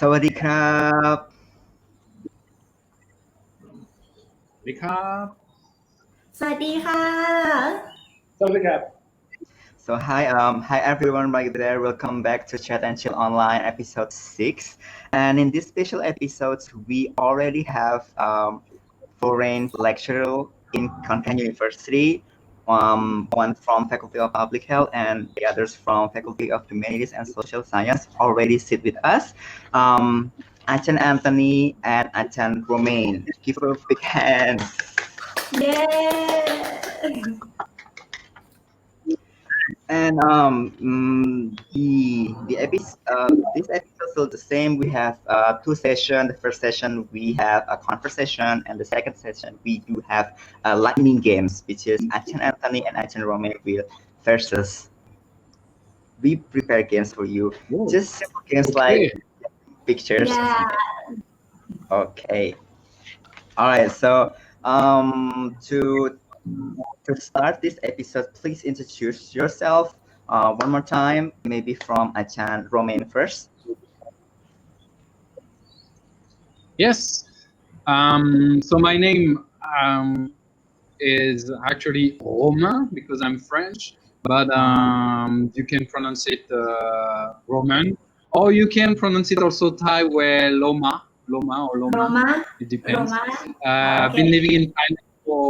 สวัสดีครับ สวัสดีครับ สวัสดีค่ะ สวัสดีครับ So hi everyone right there. Welcome back to Chat and Chill Online episode 6. And in this special episode, we already have foreign lecturer in Khon Kaen University. One from Faculty of Public Health and the others from Faculty of Humanities and Social Science already sit with us. Ajarn Anthony and Aj.Romain. Give a big hand. Yay! And this episode is still the same. We have two sessions. The first session we have a conversation, and the second session we do have lightning games, which is Ajarn Anthony and Aj.Romain will versus. We prepare games for you. Whoa. Just simple games like pictures. Yeah. Okay. All right. So to start this episode, please introduce yourself one more time, maybe from Ajarn.Romain first. Yes. So my name is actually Romain because I'm French, but you can pronounce it Roman, or you can pronounce it also Thai where Loma or Loma. Roma. It depends. Roma. I've been living in Thailand for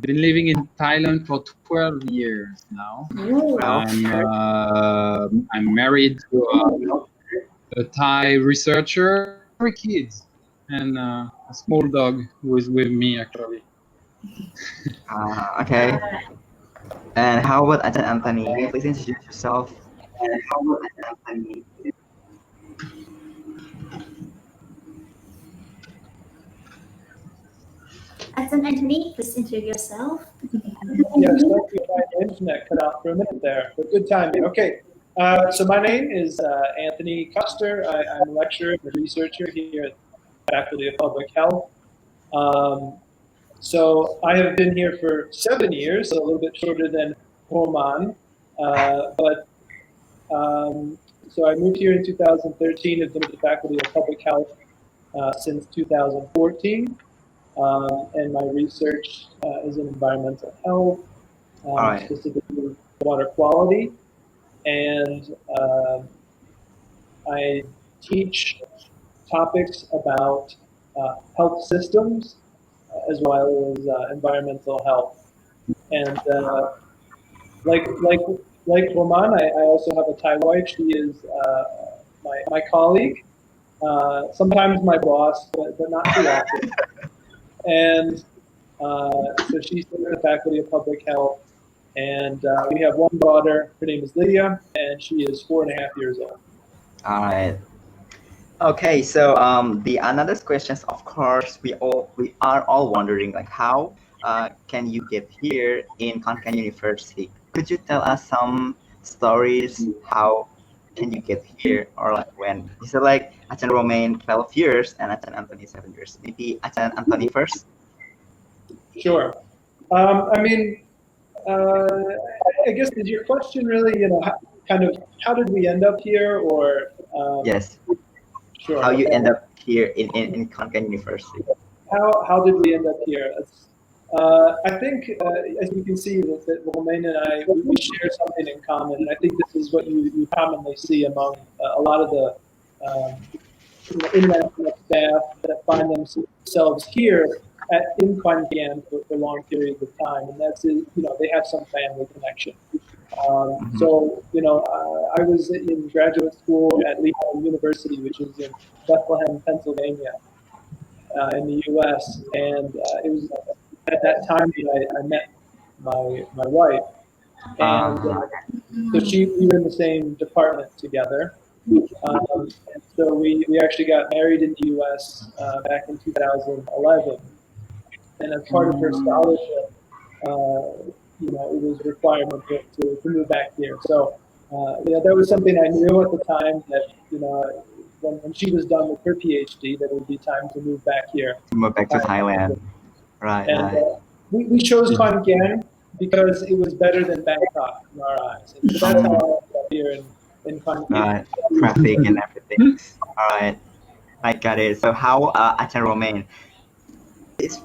been living in Thailand for 12 years now. Ooh. I'm married to a Thai researcher, 3 kids, and a small dog who is with me actually. Okay. And how about Ajarn Anthony? Please introduce yourself. Ajarn Anthony, please introduce yourself. Yes, thank you. My internet cut out for a minute there, but good timing. Okay, so my name is Anthony Custer. I'm a lecturer and a researcher here at the Faculty of Public Health. So I have been here for 7 years, so a little bit shorter than Roman. So I moved here in 2013. I've been at the Faculty of Public Health since 2014. And my research is in environmental health, specifically water quality. And I teach topics about health systems as well as environmental health. And like Roman, I also have a Thai wife. She is my colleague, sometimes my boss, but not too often. And so she's in the Faculty of Public Health, and we have one daughter. Her name is Lydia, and she is 4.5 years old. All right. Okay. So the another questions, of course, we are all wondering like how can you get here in Khon Kaen University? Could you tell us some stories? How can you get here, or like when? You said like Ajarn.Romain 12 years and Ajarn Anthony 7 years. Maybe Ajarn Anthony first. Sure. I guess is your question really, how did we end up here, or? Yes. Sure. How you end up here in Khon Kaen University? How did we end up here? I think, as you can see, that Romain and I, we share something in common, and I think this is what you commonly see among a lot of the international staff that find themselves here in Khon Kaen for long periods of time, and that's they have some family connection. So I was in graduate school at KKU University, which is in Bethlehem, Pennsylvania, in the U.S., and it was at that time that I met my wife, and so we were in the same department together. And so we actually got married in the U.S. Back in 2011, and as part of her scholarship, it was a requirement to move back here. So that was something I knew at the time, that when she was done with her PhD, that it would be time to move back here. To move back to Thailand. Right. And we chose Khon Kaen because it was better than Bangkok in our eyes. And so that's how I ended up here in Khon Kaen. Right. traffic and everything. All right, I got it. So how, Ajarn Romain, is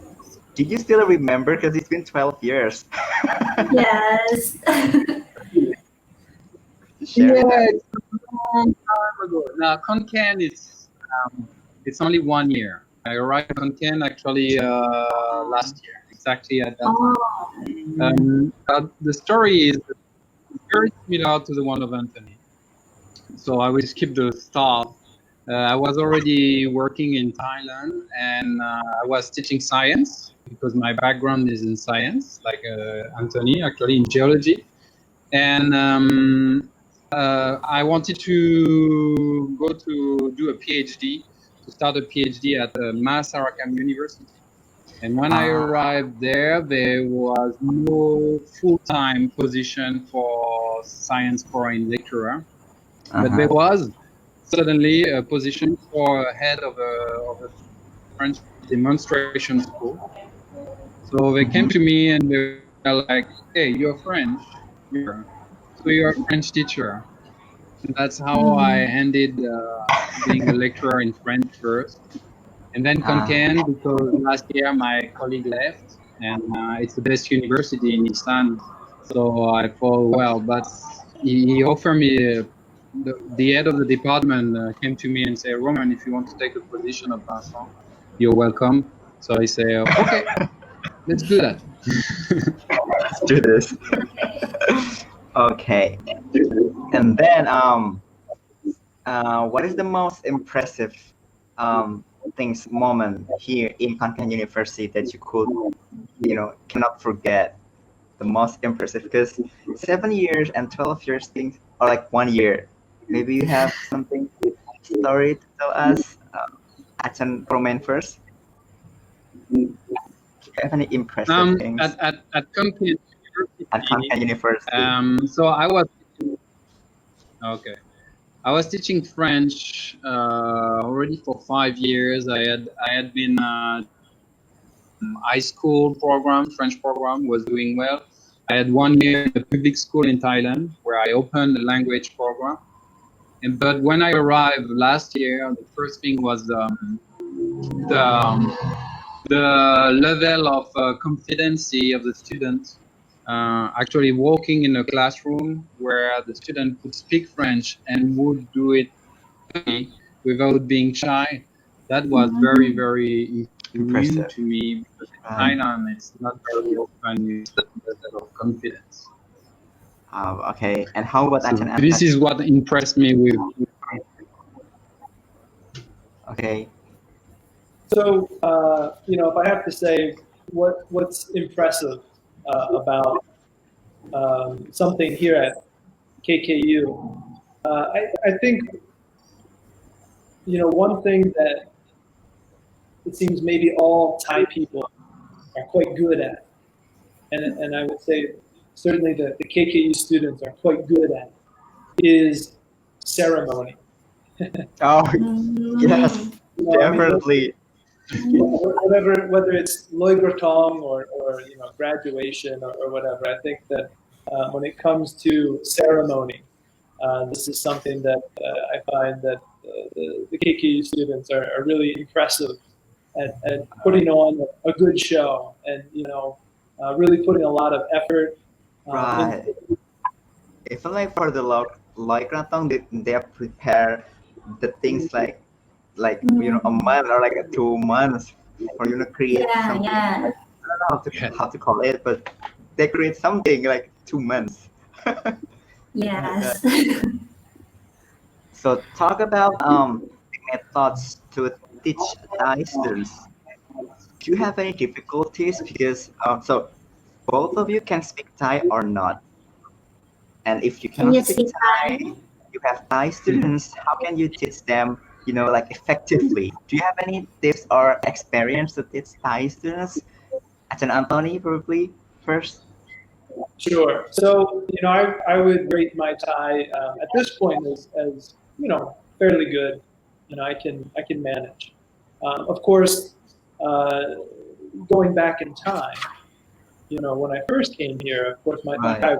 did you still remember? Because it's been 12 years. Yes. Sharing that. It's a long time ago. Now, Khon Kaen it's only 1 year. I arrived in Khon Kaen actually last year, exactly at that time. Oh. The story is very similar to the one of Anthony. So I will skip the start. I was already working in Thailand, and I was teaching science because my background is in science, like Anthony, actually in geology. And I wanted to go to do a PhD, to start a PhD at Aj.Romain University. And when I arrived there was no full-time position for science foreign lecturer, but there was suddenly a position for head of a French demonstration school. So they came to me and they were like, "Hey, you're French, so you're a French teacher." And that's how I ended being a lecturer in French first. And then Khon Kaen, because last year my colleague left, and it's the best university in Isan. So I thought, well, he offered me, the head of the department came to me and said, "Roman, if you want to take the position of Vincent, you're welcome." So I say, "Okay, let's do that." Let's do this. Okay. And then, what is the most impressive moment here in Khon Kaen University that you could, cannot forget? The most impressive, because 7 years and 12 years things are like 1 year. Maybe you have something story to tell us. Ajarn Romain first. Do you have any impressive things At Khon Kaen at Khon Kaen University? So I was teaching French already for 5 years. I had been high school program, French program was doing well. I had 1 year in a public school in Thailand where I opened the language program. But when I arrived last year, the first thing was the level of competency of the students. Actually walking in a classroom where the student could speak French and would do it without being shy. That was very, very new Impressive. to me, because in Thailand it's not very often you see that level of confidence. Okay. And how about So Ajarn this Anthony? is what impressed me with. Okay. So, if I have to say what's impressive about something here at KKU, I think, one thing that it seems maybe all Thai people are quite good at, and I would say certainly the KKU students are quite good at, is ceremony. Oh, yes, definitely. Whether it's loigratong or graduation or whatever, I think that when it comes to ceremony, this is something that I find that the KKU students are really impressive at putting on a good show, and really putting a lot of effort. Right. Even like for the Loikratong, they prepare the things like a month or like 2 months for create something. Yeah. I don't know how to call it, but they create something like 2 months. Yes. So talk about methods to teach Thai students. Do you have any difficulties? Because so both of you can speak Thai or not, and if you Can cannot you speak speak Thai, Thai? you have Thai students. How can you teach them? Like effectively. Do you have any tips or experience to teach Thai students? Ajarn Anthony, probably first. Sure. So I would rate my Thai at this point as fairly good. I can manage. Of course, going back in time, when I first came here, of course my Thai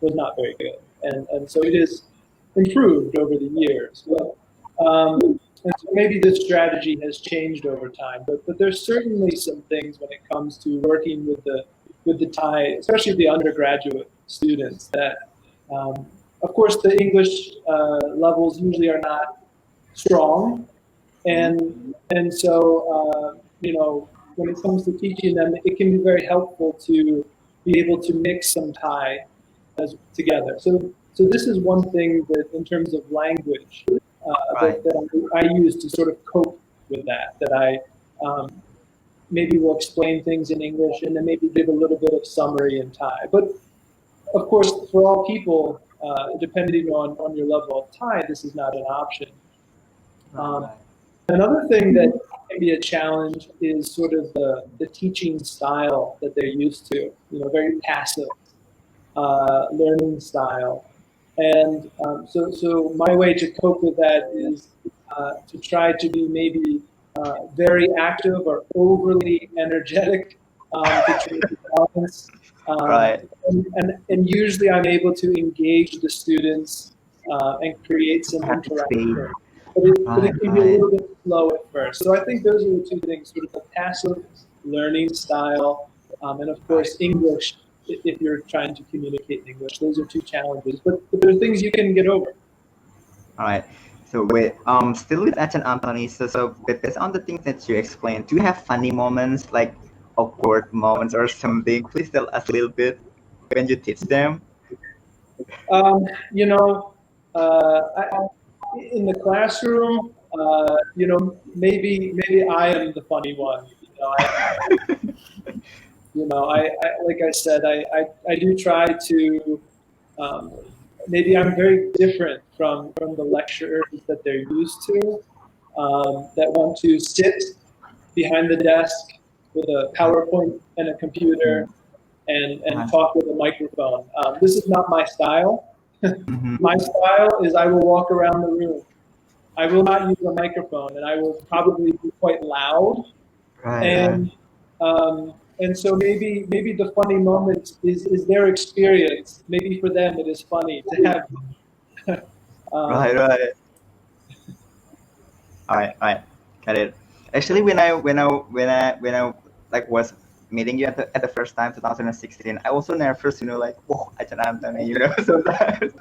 was not very good, and so it is improved over the years. And so maybe this strategy has changed over time, but there's certainly some things when it comes to working with the Thai, especially the undergraduate students, that of course the English levels usually are not strong, and so when it comes to teaching them, it can be very helpful to be able to mix some Thai together. So this is one thing that, in terms of language, that I use to sort of cope with that. That I maybe will explain things in English and then maybe give a little bit of summary in Thai. But of course, for all people, depending on your level of Thai, this is not an option. Another thing that can be a challenge is sort of the teaching style that they're used to. Very passive learning style. And so my way to cope with that is to try to be maybe very active or overly energetic to try to balance. And usually I'm able to engage the students and create some interaction. But it can be a little bit slow at first. So I think those are the two things, sort of a passive learning style, and of course English, if you're trying to communicate in English. Those are two challenges, but there are things you can get over. All right. So still with Ajahn Anthony, so based on the things that you explained, do you have funny moments, like awkward moments or something? Please tell us a little bit when you teach them. In the classroom, maybe I am the funny one. I like I said, I do try to. Maybe I'm very different from the lecturers that they're used to, that want to sit behind the desk with a PowerPoint and a computer and talk with a microphone. This is not my style. My style is I will walk around the room. I will not use a microphone, and I will probably be quite loud. And so maybe the funny moment is their experience. Maybe for them it is funny to have. Right. All right, got it. Actually, when I like was meeting you at the first time, 2016, I also nervous, like, whoa, Ajahn Anthony, sometimes.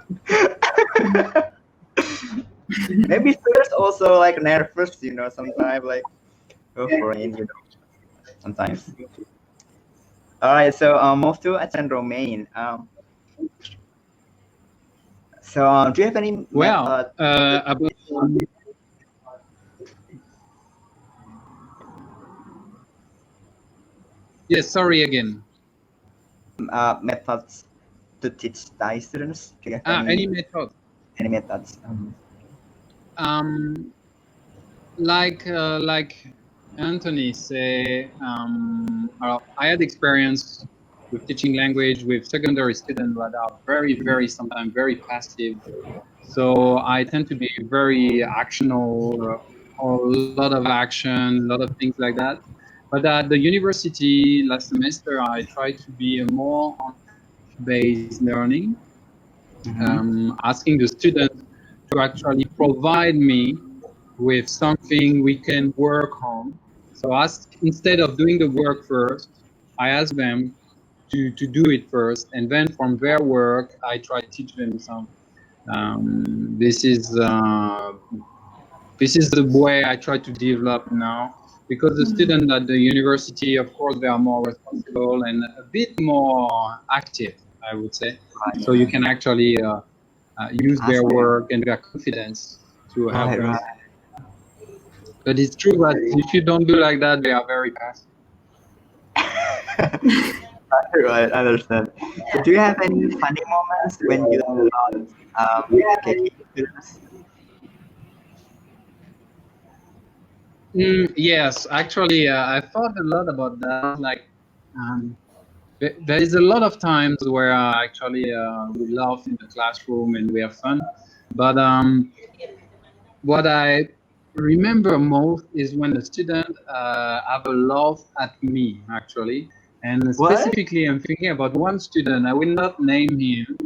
Maybe students also like nervous, sometimes like, foreign, sometimes. All right, so move to Aj.Romain. So do you have any about yes, sorry again. Methods to teach Thai students? Do you have any methods? Any methods? Like Anthony say, I had experience with teaching language with secondary students that are very sometimes very passive. So I tend to be very actional, or a lot of action, a lot of things like that. But at the university last semester, I tried to be a more based learning, asking the students to actually provide me with something we can work on. So instead of doing the work first, I ask them to do it first, and then from their work, I try to teach them some. This is the way I try to develop now, because the students at the university, of course, they are more responsible and a bit more active, I would say. So you can actually use their work and their confidence to help them. But it's true that if you don't do like that, they are very passive. Right, I understand. So do you have any funny moments when you learn KKU students? Yes, actually, I thought a lot about that. Like, there is a lot of times where actually we laugh in the classroom and we have fun. But what I remember most is when the students have a laugh at me, actually. And specifically, I'm thinking about one student. I will not name him.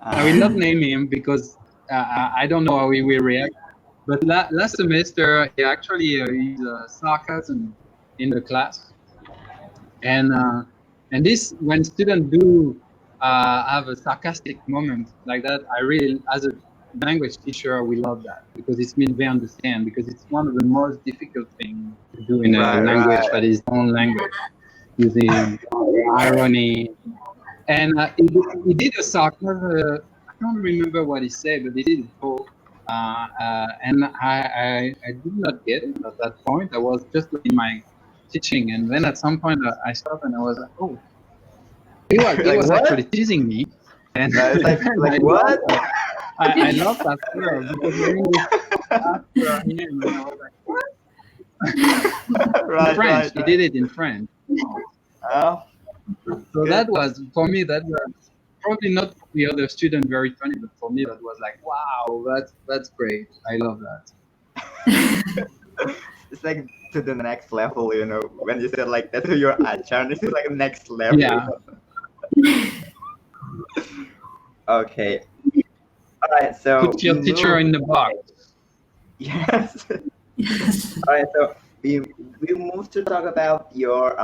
I will not name him because I don't know how he will react. But last semester, he actually used sarcasm in the class, and this when students do have a sarcastic moment like that, I really, as a language teacher, we love that because it means they understand. Because it's one of the most difficult things to do in a language that is own language, using irony. And he did a sarcasm. I don't remember what he said, but he did a talk. And I did not get it at that point. I was just in my teaching, and then at some point I stopped and I was like, "Oh, he was what? actually teasing me." And It's like what? I love that word because when he asked for him, and I was like, "What?" In French, he did it in French. Oh, So that was, for me, that was probably not for the other student very funny, but for me that was like, wow, that's great. I love that. it's like to the next level, you know. When you said like that to your Ajarn, this is like next level. Yeah. Okay. All right. So Put your teacher in the box. Yes. All right. So we move to talk about your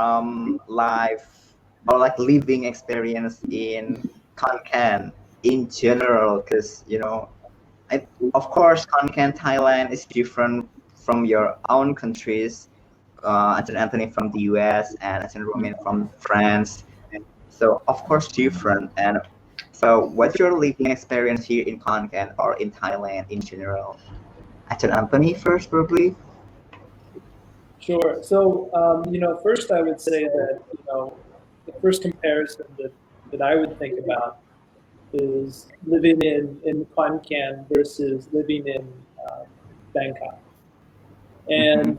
life or like living experience in Khon Kaen in general, because you know, of course, Khon Kaen Thailand is different from your own countries. Ajarn Anthony from the US and Aj.Romain from France. So of course different. And so what's your living experience here in Khon Kaen or in Thailand in general? Ajarn Anthony first, probably. Sure. So, first I would say that, the first comparison that I would think about is living in Khon Kaen versus living in Bangkok. And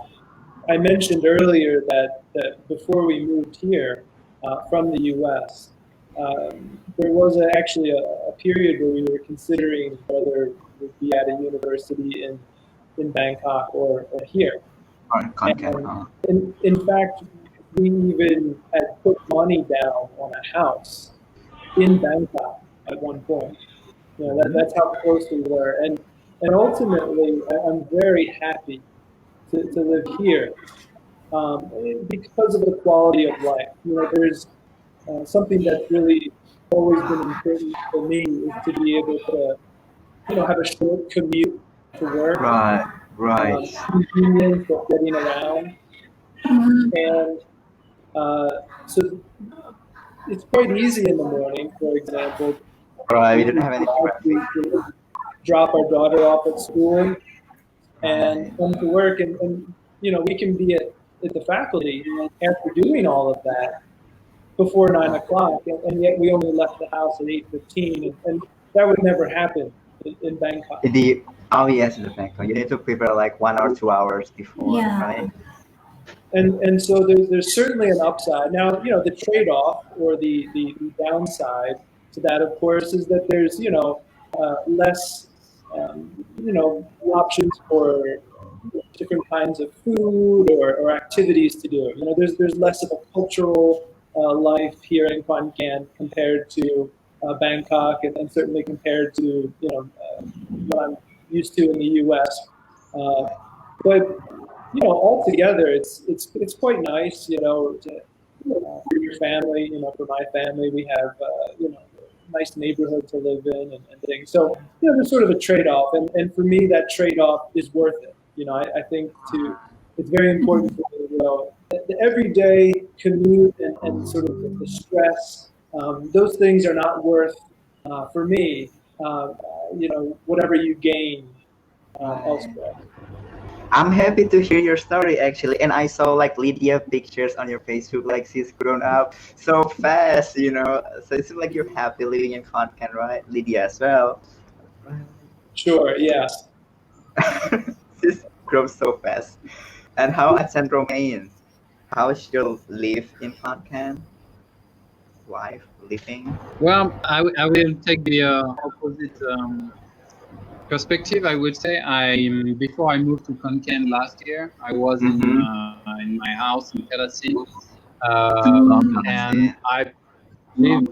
I mentioned earlier that before we moved here from the U.S., there was actually a period where we were considering whether we'd be at a university in Bangkok or here. Khon Kaen. In fact, we even had put money down on a house in Bangkok at one point. That's how close we were. And ultimately, I'm very happy to live here because of the quality of life. There's something that's really always been important for me is to be able to, have a short commute to work. Right. Convenience of getting around. And so it's quite easy in the morning, for example. Right, we didn't have any to drop our daughter off at school and come to work, and we can be at the faculty after doing all of that before 9 o'clock, and yet we only left the house at 8:15, and that would never happen in Bangkok. Oh yes, in the Bangkok. You need to prepare like 1 or 2 hours before, right? And so there's certainly an upside. Now, the trade-off or the downside to that, of course, is that there's, less, options for different kinds of food or activities to do. There's less of a cultural life here in Khon Kaen compared to Bangkok, and certainly compared to, what I'm used to in the U.S. But altogether, it's quite nice, for your family, for my family, we have, nice neighborhood to live in and things. So, there's sort of a trade-off, and for me, that trade-off is worth it. I think it's very important for me, the everyday commute and sort of the stress, those things are not worth, for me, whatever you gain elsewhere. I'm happy to hear your story actually, and I saw like Lydia pictures on your Facebook, like she's grown up so fast, So it seems like you're happy living in Khon Kaen, right? Lydia as well. Sure, yeah. She's grown so fast. And how Aj.Romain? How she'll live in Khon Kaen? Life living. Well, I will take the opposite perspective. I would say before I moved to Khon Kaen last year, I was in my house in Karachi, and live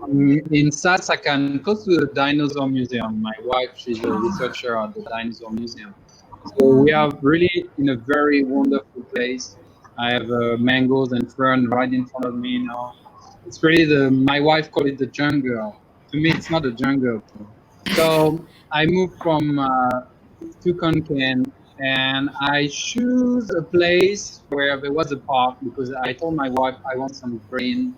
in Sasakan, close to the Dinosaur Museum. My wife, she's a researcher at the Dinosaur Museum. So we are really in a very wonderful place. I have mangoes and fern right in front of me now. It's really my wife called it the jungle. To me, it's not a jungle. So I moved from to Khon Kaen, and I choose a place where there was a park because I told my wife I want some green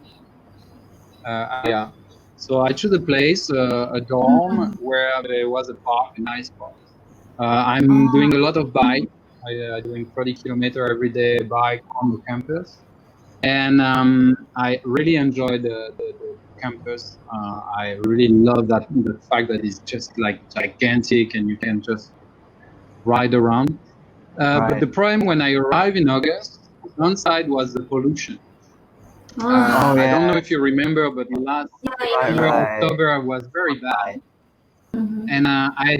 area. So I choose a place, a dorm where there was a park, a nice park. I'm doing a lot of bike. I'm doing 30 kilometers every day bike on the campus. And I really enjoy the campus. I really love the fact that it's just like gigantic and you can just ride around. But the problem when I arrived in August, one side was the pollution. I don't know if you remember, but last year, October was very bad. And I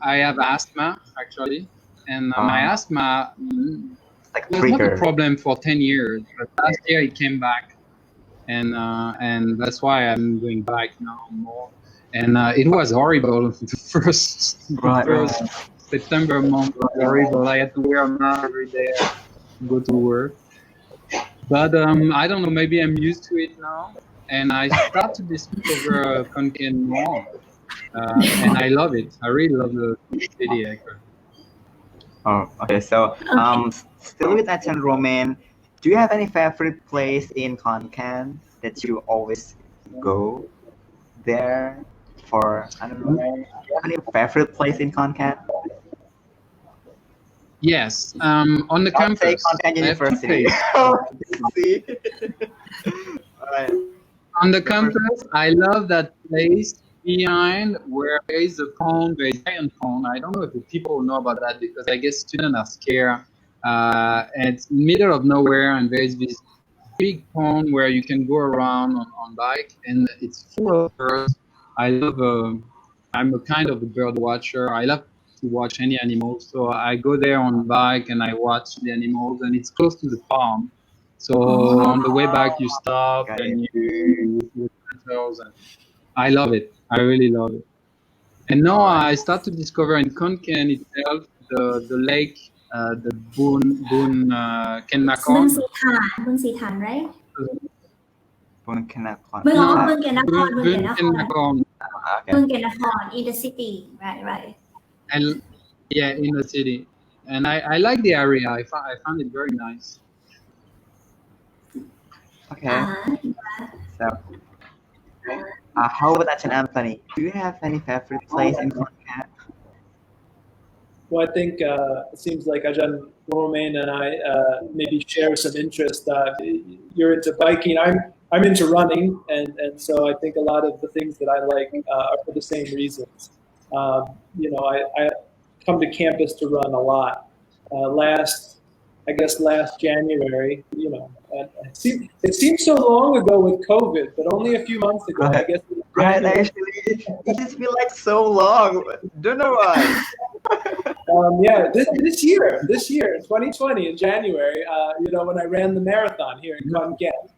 have asthma actually, and my asthma was not a problem for 10 years, but last year it came back, and that's why I'm doing bike now more. And it was horrible. The first September month was horrible. I had to wear a mask every day to go to work. But I don't know. Maybe I'm used to it now, and I start to discover Khon Kaen more. And I love it. I really love the city, actually. Oh, okay. So, still with Aj.Romain, do you have any favorite place in Khon Kaen that you always go there for? I don't know. Do you have any favorite place in Khon Kaen? Yes. On the campus. Khon Kaen University. See? Right. On the campus, I love that place behind where there is a pond, there is a giant pond. I don't know if the people know about that because I guess students are scared. And it's middle of nowhere, and there is this big pond where you can go around on bike, and it's full of birds. I love. I'm a kind of a bird watcher. I love to watch any animals, so I go there on bike and I watch the animals, and it's close to the farm. So on the way back, you stop and you and I love it. I really love it. And now I start to discover in Khon Kaen itself the lake, the Bun Ken Nakhon. Bun Sitan, right? Khon Kaen. Bun Ken Nakhon. Okay. Bun Ken Nakhon in the city, right. And yeah, in the city. And I like the area. I found it very nice. Okay. So, how about Ajahn Anthony? Do you have any favorite place in Khon Kaen? Well, I think it seems like Ajarn.Romain and I maybe share some interest. You're into biking. I'm into running, and so I think a lot of the things that I like are for the same reasons. I come to campus to run a lot. Last January, it seems so long ago with COVID, but only a few months ago, I guess. Right, actually, it just feels like so long. Don't know why. This year, in 2020, in January, when I ran the marathon here in Khon Kaen.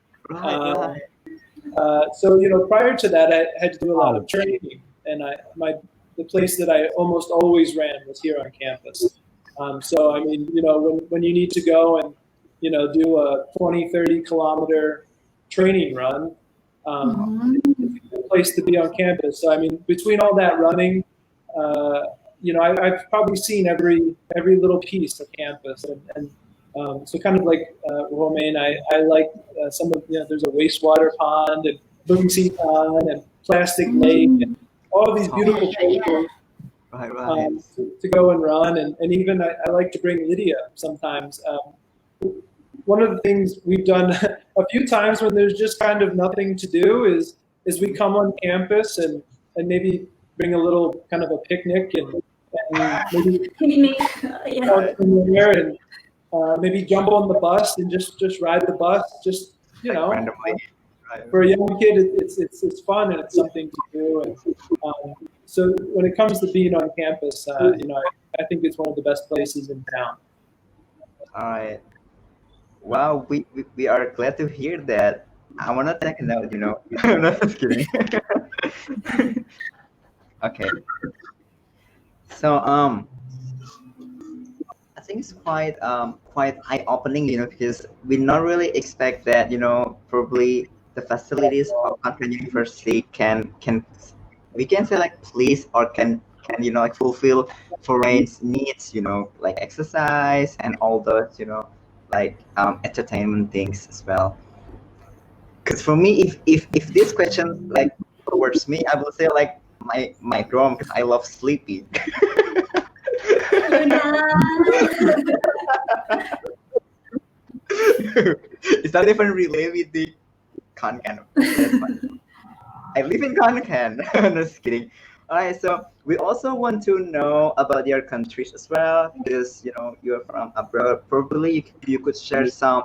So prior to that, I had to do a lot of training, and the place that I almost always ran was here on campus. So I mean, when you need to go and do a 20-30 kilometer training run, it's a good place to be on campus. So I mean, between all that running, I've probably seen every little piece of campus, and so kind of like Romain, I like some of there's a wastewater pond and Bung Si Pond and Plastic Lake and all of these beautiful places. Right. To go and run, and even I like to bring Lydia sometimes. One of the things we've done a few times when there's just kind of nothing to do is we come on campus and maybe bring a little kind of a picnic and maybe somewhere and maybe jump on the bus and just ride the bus, just randomly. For a young kid, it's fun and it's something to do. And so when it comes to being on campus, I think it's one of the best places in town. All right. Wow, we are glad to hear that. I want to take a note, you know. No, just kidding. Okay. So I think it's quite eye-opening, you know, because we not really expect that, you know, probably the facilities of Khon Kaen University can we can say like please or can you know like fulfill foreign's needs, you know, like exercise and all those, you know, like entertainment things as well. Because for me, if this question like towards me, I will say like my dorm because I love sleeping. It's not even related with the Khon Kaen. That's fine. I live in Khon Kaen. No, just kidding. All right, so we also want to know about your countries as well, because you know you're from abroad. Probably you could share some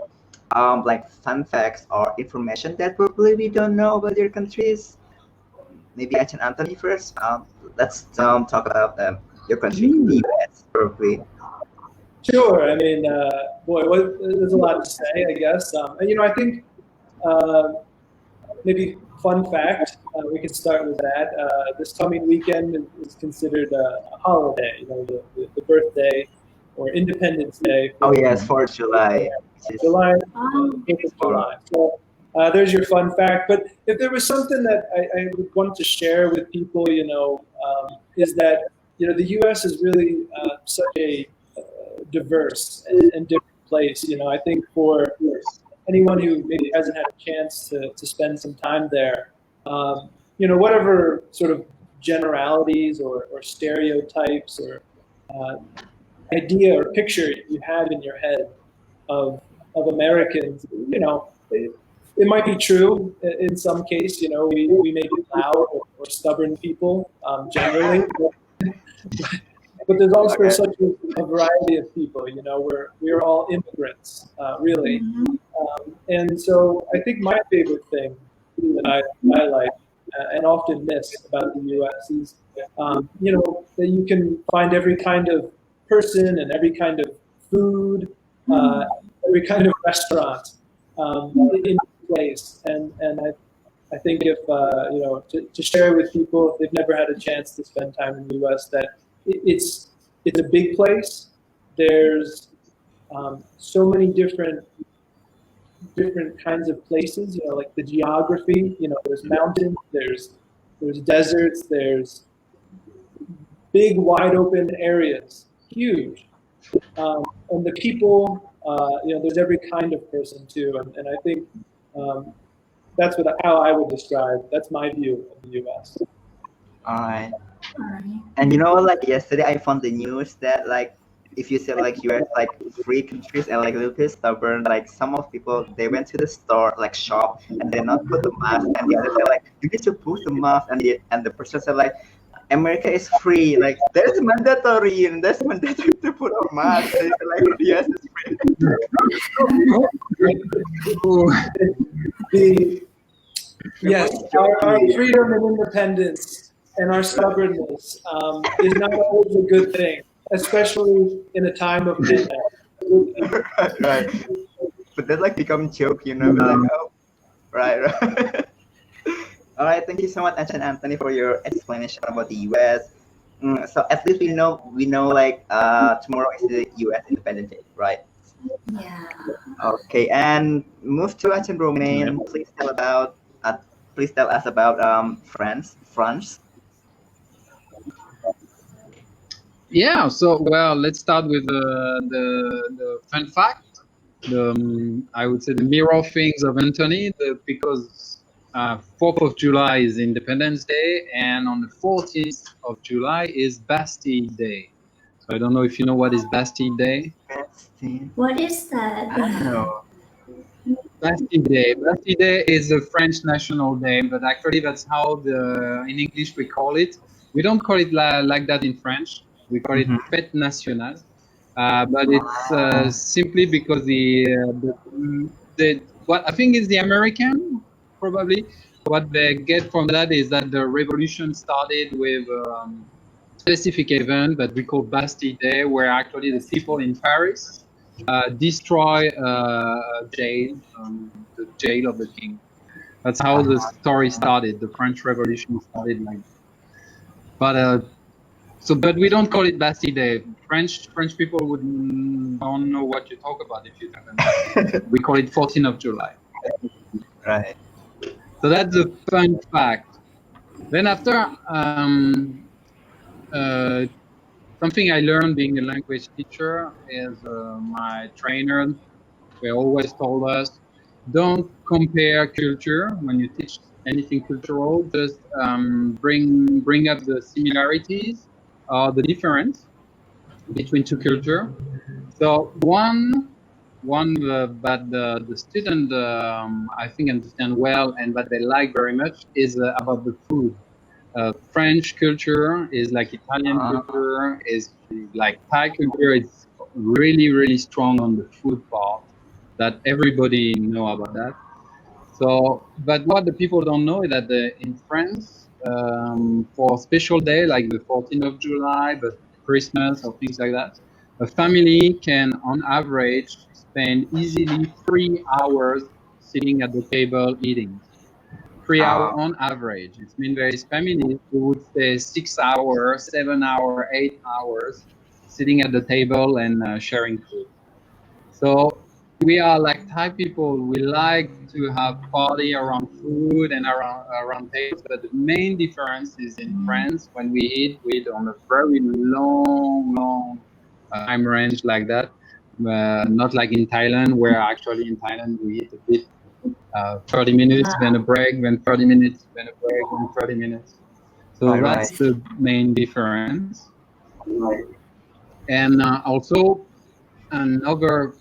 like fun facts or information that probably we don't know about your countries. Maybe Ajahn Anthony first. Let's talk about your country, the US, probably. Sure. I mean, boy, there's a lot to say, I guess. And you know, I think maybe fun fact. We could start with that. This coming weekend is considered a holiday. You know, the birthday or Independence Day. Oh yes, 4th of July. July, Oh, 4th of July. So there's your fun fact. But if there was something that I would want to share with people, you know, is that you know the U.S. is really such a diverse and different place. You know, I think for anyone who maybe hasn't had a chance to spend some time there, you know, whatever sort of generalities or stereotypes or uh, idea or picture you have in your head of Americans, you know, it might be true in some case. You know, we may be loud or stubborn people generally, but there's also such a variety of people. You know, we're all immigrants, really. And so I think my favorite thing that I like and often miss about the U.S. is, you know, that you can find every kind of person and every kind of food, every kind of restaurant in place. And I think if, you know, to share with people if they've never had a chance to spend time in the U.S. that it's a big place. There's so many different kinds of places, you know, like the geography, you know, there's mountains, there's deserts, there's big wide open areas, huge. And the people, you know, there's every kind of person too. And I think that's how I would describe, that's my view of the US. All right. alright. And you know, like yesterday, I found the news that like if you say like US like free countries and like a little bit stubborn, like some of people they went to the store like shop and they not put the mask, and the other say like you need to put the mask, and the person said like America is free, like there's mandatory and there's mandatory to put a mask. They say like yes, it's free. Yes, our freedom and independence and our stubbornness is not always a good thing, especially in a time of pandemic. Right. But that like become joke, you know, like oh, right. All right, thank you so much, Ajahn Anthony, for your explanation about the US. So at least we know like tomorrow is the US Independence Day, right? Yeah. Okay, and move to Aj.Romain. Please tell us about France. Yeah, so well, let's start with the fun fact. I would say the mirror things of Anthony, because 4th of July is Independence Day, and on the 14th of July is Bastille Day. So I don't know if you know what is Bastille Day. What is that? I don't know. Bastille Day. Bastille Day is a French national day, but actually that's how in English we call it. We don't call it like that in French. We call it Fête Nationale, but it's simply because what I think is the American probably what they get from that is that the revolution started with specific event that we call Bastille Day, where actually the people in Paris destroy jail, the jail of the king. That's how the story started. The French Revolution started like. But but we don't call it Bastille Day. French people don't know what you talk about if you tell them that. We call it 14th of July. Right. So that's a fun fact. Then after, something I learned being a language teacher is my trainer. They always told us, don't compare culture when you teach anything cultural. Just bring up the similarities or the difference between two cultures. So but the student I think understand well and that they like very much is about the food. French culture is like Italian culture, is like Thai culture. It's really strong on the food part. That everybody know about that. So, but what the people don't know is that in France, for a special day like the 14th of July, but Christmas or things like that, a family can, on average, spend easily 3 hours sitting at the table eating. 3 hours on average. It means there is families who would stay 6 hours, 7 hours, 8 hours sitting at the table and sharing food. So we are like Thai people. We like to have party around food and around tables. But the main difference is in France, when we eat on a very long time range like that. Not like in Thailand, where actually in Thailand we eat a bit 30 minutes, then a break, then 30 minutes, then a break, then 30 minutes. So that's the main difference. And also another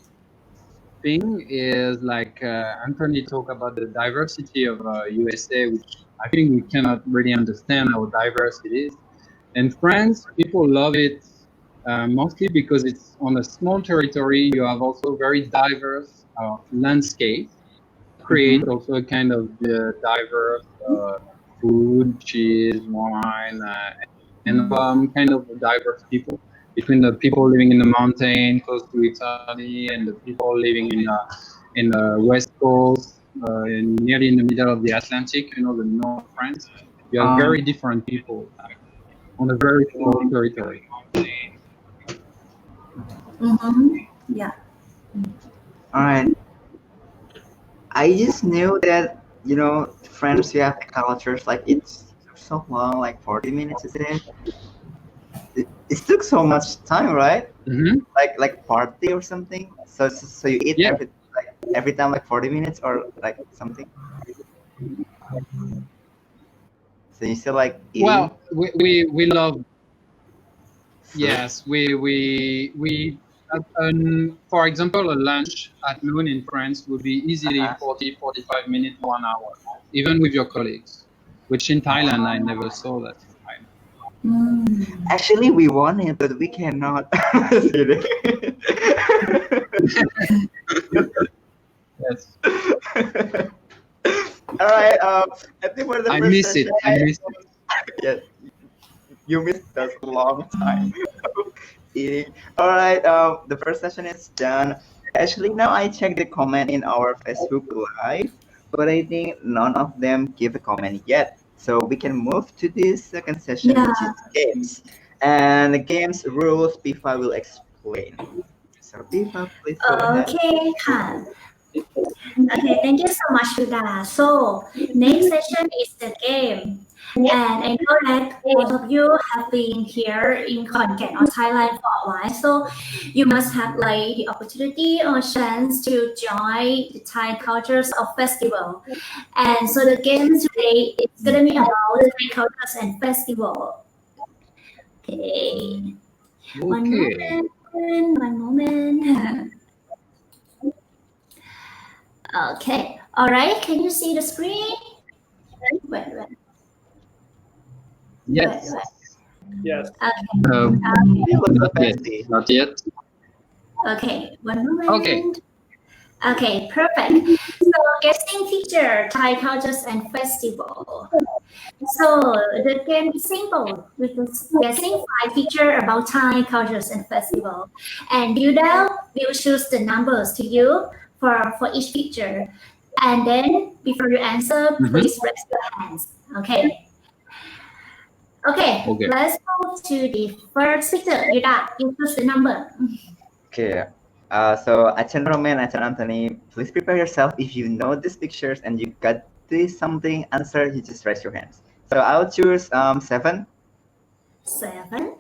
thing is like Anthony talked about the diversity of USA, which I think we cannot really understand how diverse it is. In France, people love it mostly because it's on a small territory. You have also very diverse landscape. Create also a kind of diverse food, cheese, wine, and kind of diverse people between the people living in the mountain close to Italy and the people living in the west coast, nearly in the middle of the Atlantic, the north of France. You have very different people on a very small territory. Yeah. All right. I just knew that France, you have the cultures like it's so long, like 40 minutes, isn't it? It took so much time, right? Like party or something. So you eat every time like 40 minutes or like something. So you still like eating? Well, we love. Yes, we for example, a lunch at noon in France would be easily 40-45 minutes, 1 hour, even with your colleagues, which in Thailand I never saw that in Thailand. Actually, we want it, but we cannot. Yes. All right. I think for the I first miss session, it. I miss it. Yeah, you missed us a long time eating. All right. The first session is done. Actually, now I checked the comment in our Facebook Live, but I think none of them give a comment yet. So we can move to this second session, which is games. And the games rules, Pifa will explain. So Pifa, please go ahead. Okay, Khan. Okay, thank you so much, Sudha. So, next session is the game. And I know that most of you have been here in Khon Kaen or Thailand for a while, so you must have like the opportunity or chance to join the Thai cultures of festival. And so the game today is gonna be about Thai cultures and festival. Okay. One moment. Okay. All right. Can you see the screen? Wait. Yes. Yes. Okay. Not yet. Okay. One moment. Okay. Okay. Perfect. So, guessing feature Thai cultures and festival. So the game is simple. We're just guessing 5 features about Thai cultures and festival, and Buda will choose the numbers to you for each feature. And then before you answer, Mhm. please raise your hands. Okay. Okay. Okay. Let's go to the first picture. Yuda, you choose the number. Okay. So Aj.Romain, Ajarn Anthony, please prepare yourself. If you know these pictures and you got this something answer, you just raise your hands. So I'll choose 7. 7.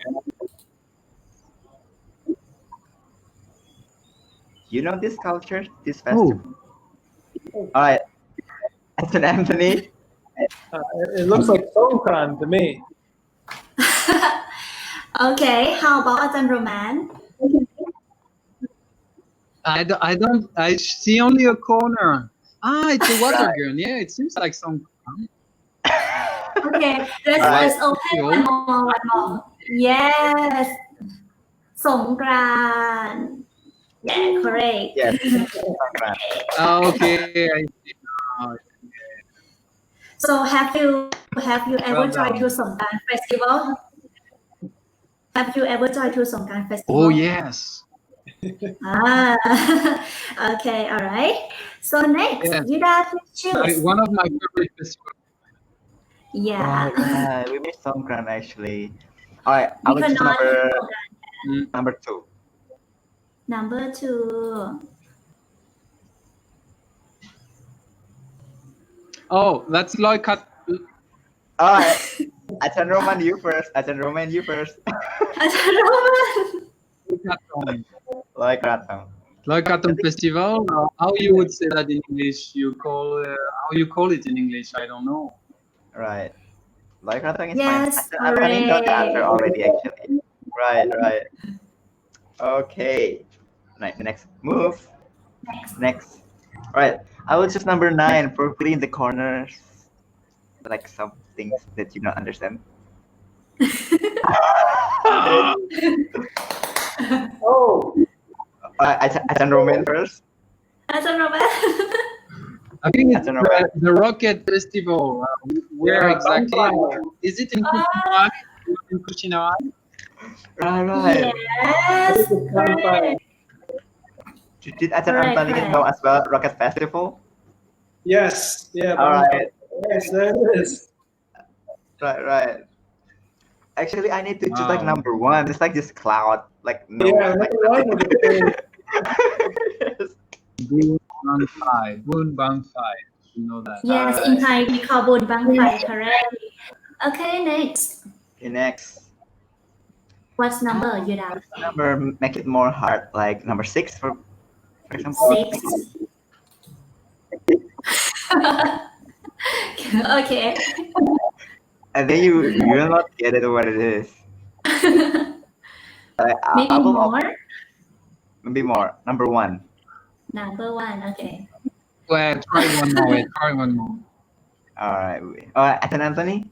You know this culture, this Oh, festival. All right, Ajarn Anthony. It looks like Songkran to me. Okay. How about Ajarn.Romain? I see only a corner. It's a water gun. Yeah, it seems like some. Okay. Let's open one more. Yes. Songkran. Yeah, correct. Yes. Okay, I see now. So have you ever Well tried done. to Songkran festival? Have you ever tried to Songkran festival? Oh yes. Ah, okay, all right. So next, Yes. Yuda, please choose. One of my favorite festivals. Yeah, Yeah, we missed Songkran actually. All right, I we will choose cannot number 2. number 2. Oh, that's like All right, Aj.Romain, you first. Aj.Romain, you first. Like Ratang. Loikaton festival. How you would say that in English? How you call it in English? I don't know. Right. Like Ratang is Yes, fine. Anthony got the answer correct. already actually. Right. Okay. Right, the next move. Next. Right. I will choose number 9 for filling the corners. Like some things that you don't understand. Oh, Aj.Romain first. Ajarn.Romain. I think it's Aj.Romain. the Rocket Festival. Where Yeah, exactly? Bangkok. Is it in Kuchinawa? In Kuchinawa? Right. Yes, correct. Did Ajarn Anthony know as well Rocket Festival? Yes, yeah. All Bangkok. right. Yes, there it is. Right. Actually, I need to choose like Wow. number 1. It's like this cloud, like no. Yeah, Like, number 1 was a very yes. Boon Bang Fai. You know that. Yes, in Thai we call Bun Bang Fai, correct. Okay, next. Okay, next. What's number, Yuda? Number make it more hard, like number 6 for example. 6. Okay. And then you will not get it what it is. Maybe more. Maybe more. Number 1. Number 1. Okay. Well, try one more. All right. Ajarn Anthony.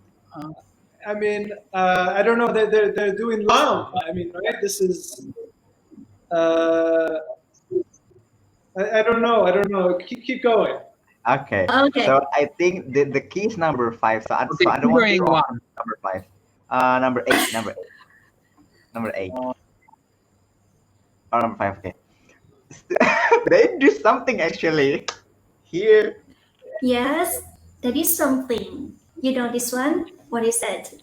I mean, I don't know. They're doing Lam. I mean, right? This is. I don't know. Keep going. Okay. Okay. So I think the key is number 5. So I don't want to wrong number 5. Number 8. Number 8. Or number 5. Okay. They do something actually here. Yes, that is something. You know this one? What is it?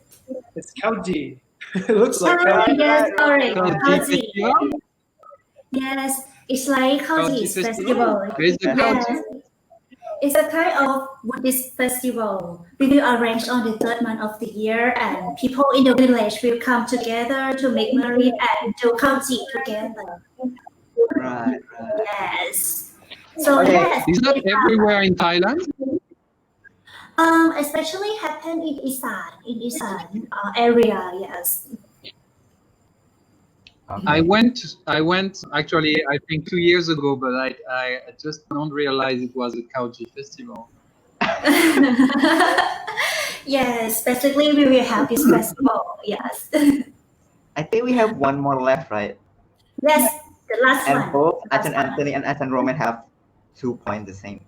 It's Kauji. It looks like Kauji, Kauji. yes, correct. Kauji Kauji. Festival? Yes, it's like Kauji's Kauji festival. Where's the Yes. Kauji? It's a kind of Buddhist festival. We will arrange on the 3rd month of the year, and people in the village will come together to make merry and do Kauji together. Right. Yes. So Okay. yes, Is that everywhere in Thailand? especially happen in Isan area. Yes. Okay. I went actually I think 2 years ago, but I just don't realize it was a Kauji festival. Yes, basically we will have this festival. Yes. I think we have one more left, right? Yes, the last And one. both Last Ajarn one. Anthony and Aj.Romain have 2 points the same.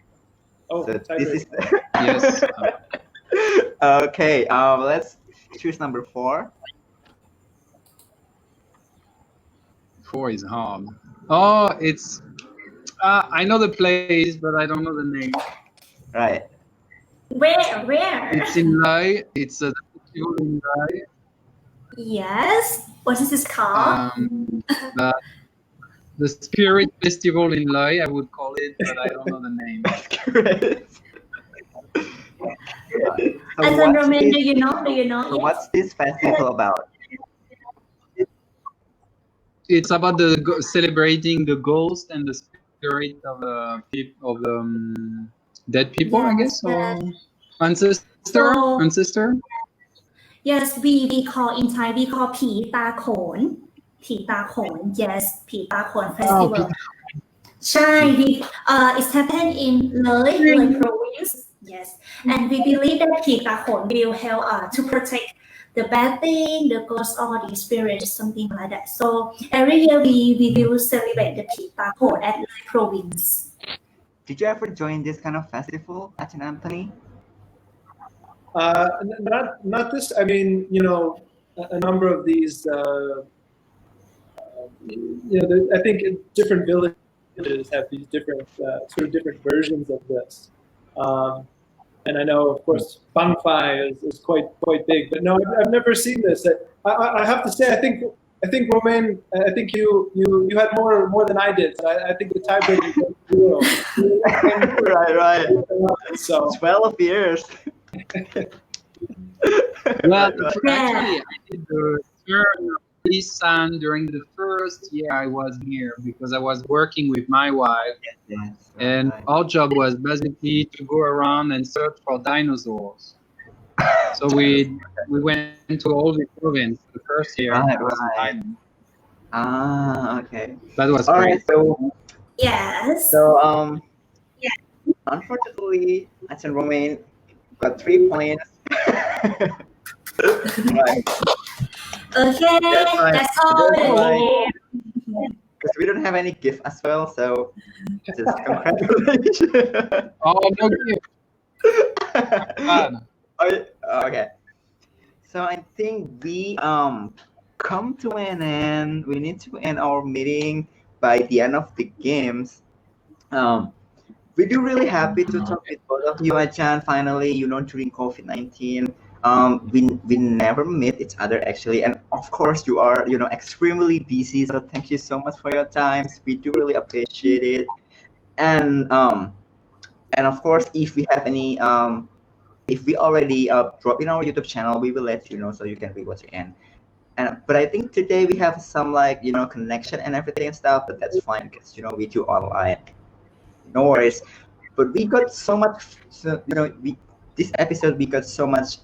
Oh, So this is Yes. okay. Let's choose number 4. 4 is hard. Oh, it's I know the place, but I don't know the name. Right. Where? It's in Lai. It's a festival in Lai. Yes. What is this called? The, the Spirit Festival in Lai, I would call it, but I don't know the name. Great. So Ajarn, do you know? Do you know? So what's this festival about? It's about celebrating the ghost and the spirit of dead people, I guess, or ancestor. Yes, we call in Thai we call ผีตาโขน ผีตาโขน yes ผีตาโขน festival ใช่ it's happened in Loi province, yes, and we believe that ผีตาโขน will help to protect the bad thing, the ghost or the spirit, something like that. So every year we will celebrate the ผีตาโขนat Loi province. Did you ever join this kind of festival, Ajahn Anthony? Not this. I mean, you know, a number of these. You know, I think different villages have these different sort of different versions of this. And I know, of course, Bang Fai is quite big, but no, I've never seen this. I have to say, I think Romain, I think you had more than I did. So I think the tiebreaker was real. Right. So 12 years. Well, actually, I did the turn of this son during the first year I was here because I was working with my wife, and our job was basically to go around and search for dinosaurs. So we went to all the province the first year. Right. Okay. That was all great. Right, so yes. So unfortunately, Ajarn.Romain got 3 points. Right. Okay, that's all. Because we don't have any gift as well, so just congratulations. Oh, no gift. Okay. So I think we come to an end. We need to end our meeting by the end of the games. We're really happy to talk with both of you, Ajahn. Finally, during COVID-19, we never met each other actually, and of course you are extremely busy. So thank you so much for your time. We do really appreciate it. And of course, if we have any if we already drop in our YouTube channel, we will let you know so you can rewatch again. But I think today we have some connection and everything and stuff, but that's fine because we do online. No worries. But we got so much, this episode we got so much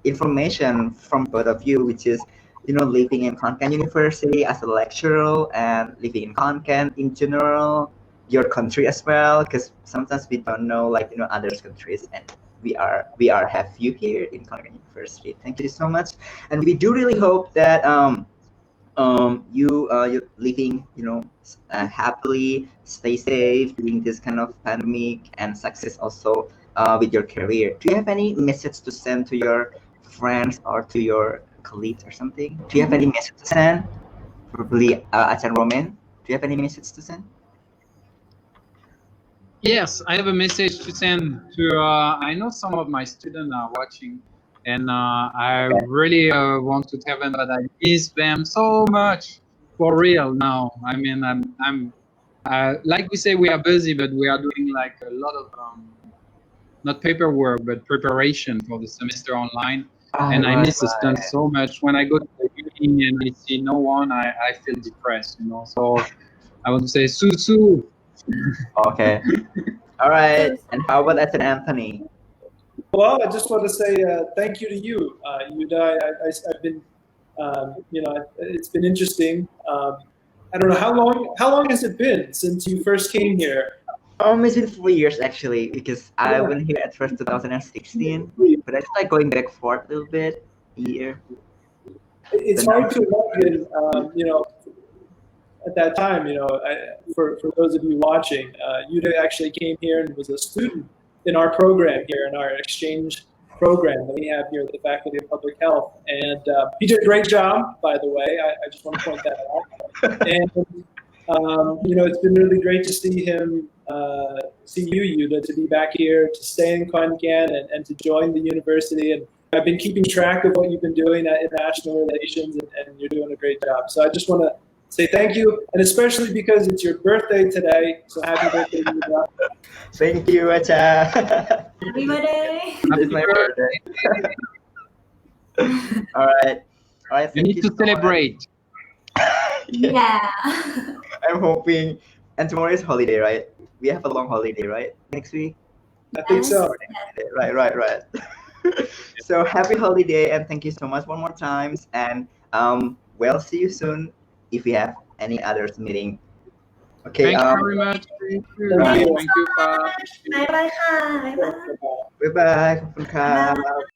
information from both of you, which is living in Khon Kaen University as a lecturer and living in Khon Kaen in general, your country as well, because sometimes we don't know other countries, and we are have you here in Khon Kaen University. Thank you so much, and we do really hope that you're living happily, stay safe during this kind of pandemic, and success also with your career. Do you have any message to send to your friends or to your colleagues or something? Do you have any message to send? Probably Aj.Romain, do you have any message to send? Yes, I have a message to send to I know some of my students are watching, and I really want to tell them that I miss them so much, for real now. I mean, I'm like we say, we are busy, but we are doing like a lot of not paperwork but preparation for the semester online. And I miss the students so much. When I go to the uni and I see no one, I feel depressed, So I want to say Su. Okay. All right. And how about Ajahn Anthony? Well, I just want to say thank you to you, Yuda. I've been, it's been interesting. I don't know how long has it been since you first came here? It's been 4 years actually, because I went here at first 2016, but I started going back forth a little bit a year. It's hard to imagine, at that time, for those of you watching, Yuda actually came here and was a student in our program here, in our exchange program that we have here at the Faculty of Public Health. And he did a great job, by the way. I just want to point that out. And It's been really great to see him, see you, Yuda, to be back here, to stay in Khon Kaen and to join the university. And I've been keeping track of what you've been doing at international relations, and you're doing a great job. So I just want to say thank you, and especially because it's your birthday today. So happy birthday, Yuda. Thank you, Acha. Happy birthday. It's my birthday. All right. You Thank need to so much. celebrate. Yeah. I'm hoping. And tomorrow is holiday, right? We have a long holiday, right? Next week. I think so. Right. So happy holiday, and thank you so much one more times. And we'll see you soon if we have any others meeting. Okay. Thank you very much. Thank you. Thank you. Thank you, Pa. Bye bye. Bye bye. Bye bye. ขอบคุณครับ